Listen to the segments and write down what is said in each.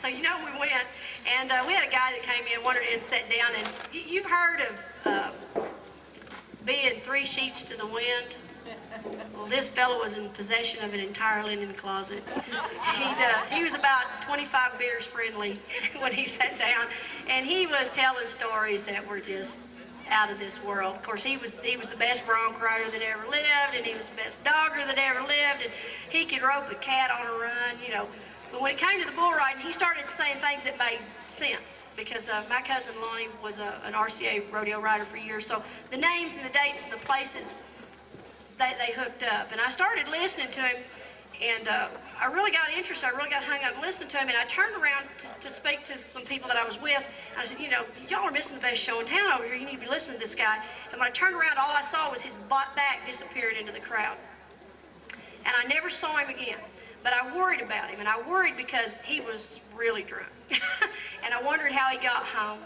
So, you know, we went, and we had a guy that came in, wandered in, and sat down, and you've heard of being 3 sheets to the wind. Well, this fellow was in possession of an entire linen closet. He was about 25 beers friendly when he sat down, and he was telling stories that were just out of this world. Of course, he was the best bronc rider that ever lived, and he was the best dogger that ever lived, and he could rope a cat on a run, you know. But when it came to the bull riding, he started saying things that made sense, because my cousin Lonnie was an RCA rodeo rider for years, so the names and the dates and the places, they hooked up. And I started listening to him, and I really got interested. I really got hung up and listening to him, and I turned around to speak to some people that I was with, and I said, you know, y'all are missing the best show in town over here. You need to be listening to this guy. And when I turned around, all I saw was his back disappeared into the crowd. And I never saw him again. But I worried about him, and I worried because he was really drunk. And I wondered how he got home.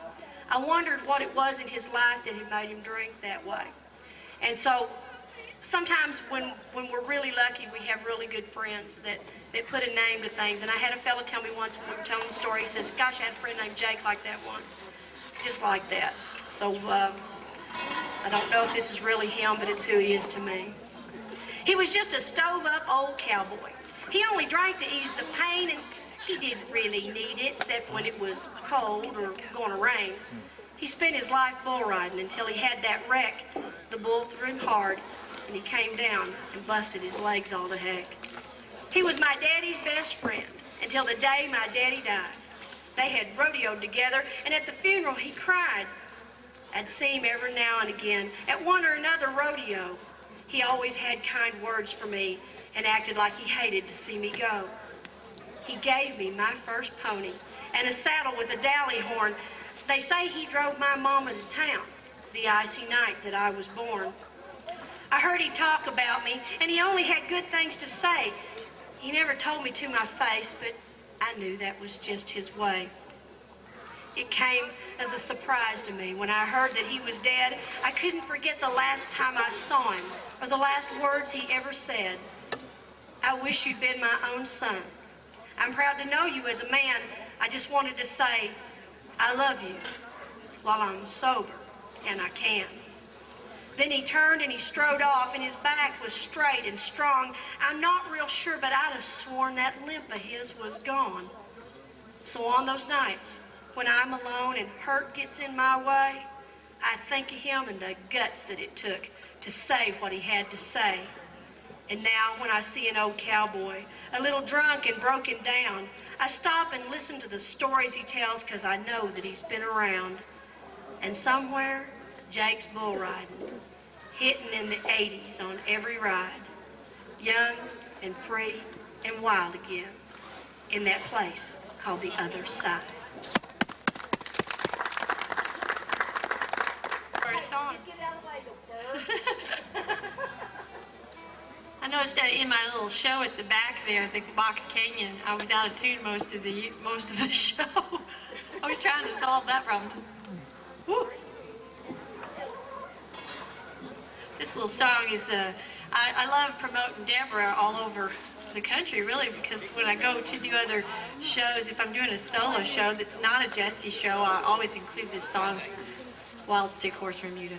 I wondered what it was in his life that had made him drink that way. And so sometimes when we're really lucky, we have really good friends that put a name to things. And I had a fellow tell me once when we were telling the story, he says, gosh, I had a friend named Jake like that once. Just like that. So I don't know if this is really him, but it's who he is to me. He was just a stove-up old cowboy. He only drank to ease the pain, and he didn't really need it, except when it was cold or going to rain. He spent his life bull riding until he had that wreck. The bull threw him hard, and he came down and busted his legs all to heck. He was my daddy's best friend until the day my daddy died. They had rodeoed together, and at the funeral he cried. I'd see him every now and again at one or another rodeo. He always had kind words for me and acted like he hated to see me go. He gave me my first pony and a saddle with a dally horn. They say he drove my mama to town the icy night that I was born. I heard he talk about me, and he only had good things to say. He never told me to my face, but I knew that was just his way. It came as a surprise to me when I heard that he was dead. I couldn't forget the last time I saw him or the last words he ever said. I wish you'd been my own son. I'm proud to know you as a man. I just wanted to say, I love you while I'm sober, and I can. Then he turned and he strode off, and his back was straight and strong. I'm not real sure, but I'd have sworn that limp of his was gone. So on those nights, when I'm alone and hurt gets in my way, I think of him and the guts that it took to say what he had to say. And now when I see an old cowboy, a little drunk and broken down, I stop and listen to the stories he tells, because I know that he's been around. And somewhere, Jake's bull riding, hitting in the 80s on every ride, young and free and wild again, in that place called the other side. I noticed that in my little show at the back there, the Box Canyon, I was out of tune most of the show. I was trying to solve that problem. Woo. This little song is I love promoting Debra all over the country, really, because when I go to do other shows, if I'm doing a solo show that's not a Jesse show, I always include this song, Wild Stick Horse Remuda.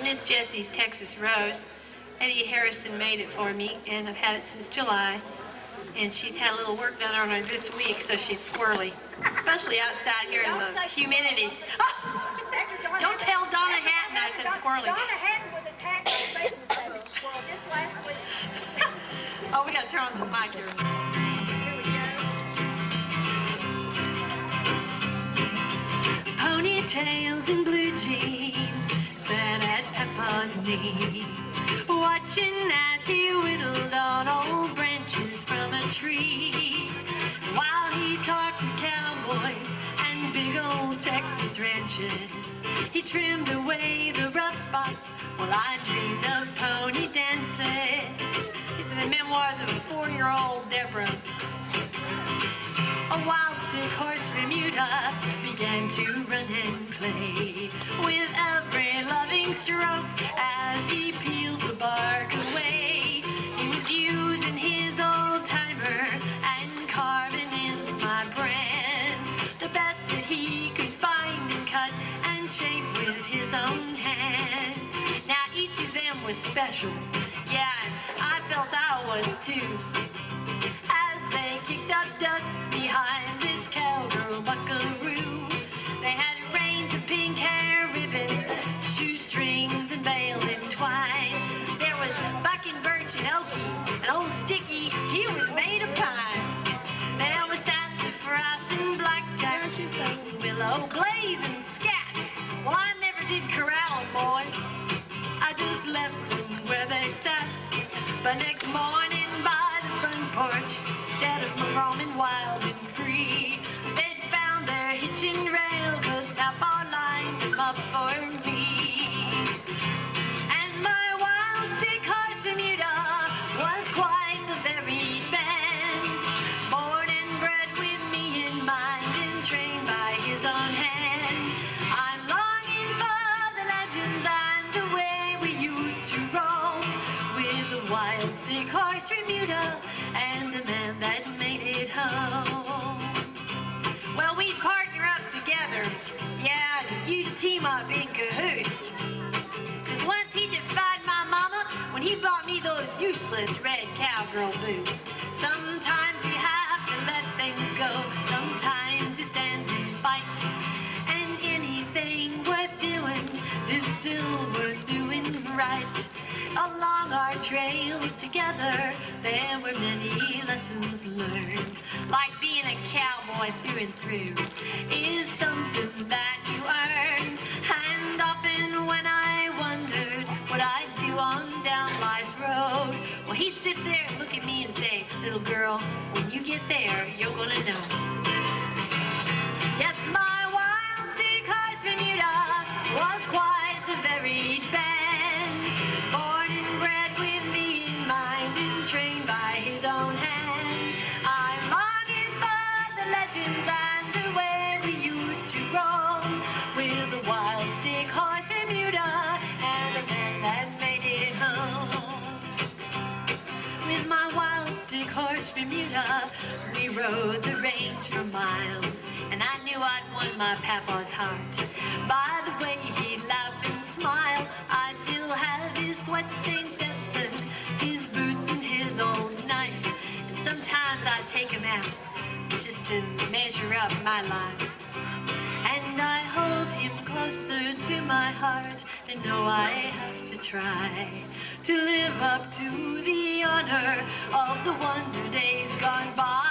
Miss Jessie's Texas Rose. Eddie Harrison made it for me, and I've had it since July. And she's had a little work done on her this week, so she's squirrely, especially outside here in the humidity. Oh! Don't tell Donna Hatton I said squirrely. Donna Hatton was attacked by a bacon squirrel just last week. Oh, we got to turn on this mic here. Here we go. Ponytails and blue jeans, sat at Papa's knee, watching as he whittled on old branches from a tree, while he talked to cowboys and big old Texas ranches. He trimmed away the rough spots while I 12-year-old Debra. A wild stick horse Bermuda began to run and play with every loving stroke as he peeled the bark away. He was using his old timer and carving in my brand the best that he could find and cut and shape with his own hand. Now each of them was special, yeah, and I felt I was too. They kicked up dust behind this cowgirl buckaroo. They had reins of pink hair ribbon, shoestrings and veil entwined. There was buck and birch and oaky, and old Sticky, he was made of pine. There was sassafras and blackjack, willow, blaze and scat. Well, I never did corral 'em, boys. I just left them where they sat. But next morning by the front porch, instead of roaming wild and free, they'd found their hitching rail, 'cause Papa lined them up for me. And my wild stick horse Bermuda was quite the varied band, born and bred with me in mind and trained by his own hand. I'm longing for the legends and the way we used to roam with the wild stick horse Bermuda and the man that made it home. Well, we'd partner up together, yeah, and you'd team up in cahoots. 'Cause once he defied my mama when he bought me those useless red cowgirl boots. Sometimes you have to let things go, sometimes you stand and fight. And anything worth doing is still worth doing right. Along our trails together, there were many lessons learned. Like being a cowboy through and through is something that you earn. And often when I wondered what I'd do on down life's road, well, he'd sit there and look at me and say, "Little girl, when you get there, you're gonna know." Yes, my wild stick horse Bermuda was quite the varied band, born and bred with me in mind and trained by his own hand. I'm longing for the legends and the way we used to roam with the wild stick horse Bermuda and the man that made it home. With my wild stick horse Bermuda, we rode the range for miles, and I knew I'd won my papa's heart. By the way he'd laugh and smile, I still have his sweat-stained Stetson, his boots and his old knife. And sometimes I take him out just to measure up my life. And I hold him closer to my heart and know I have to try to live up to the honor of the wonder days gone by.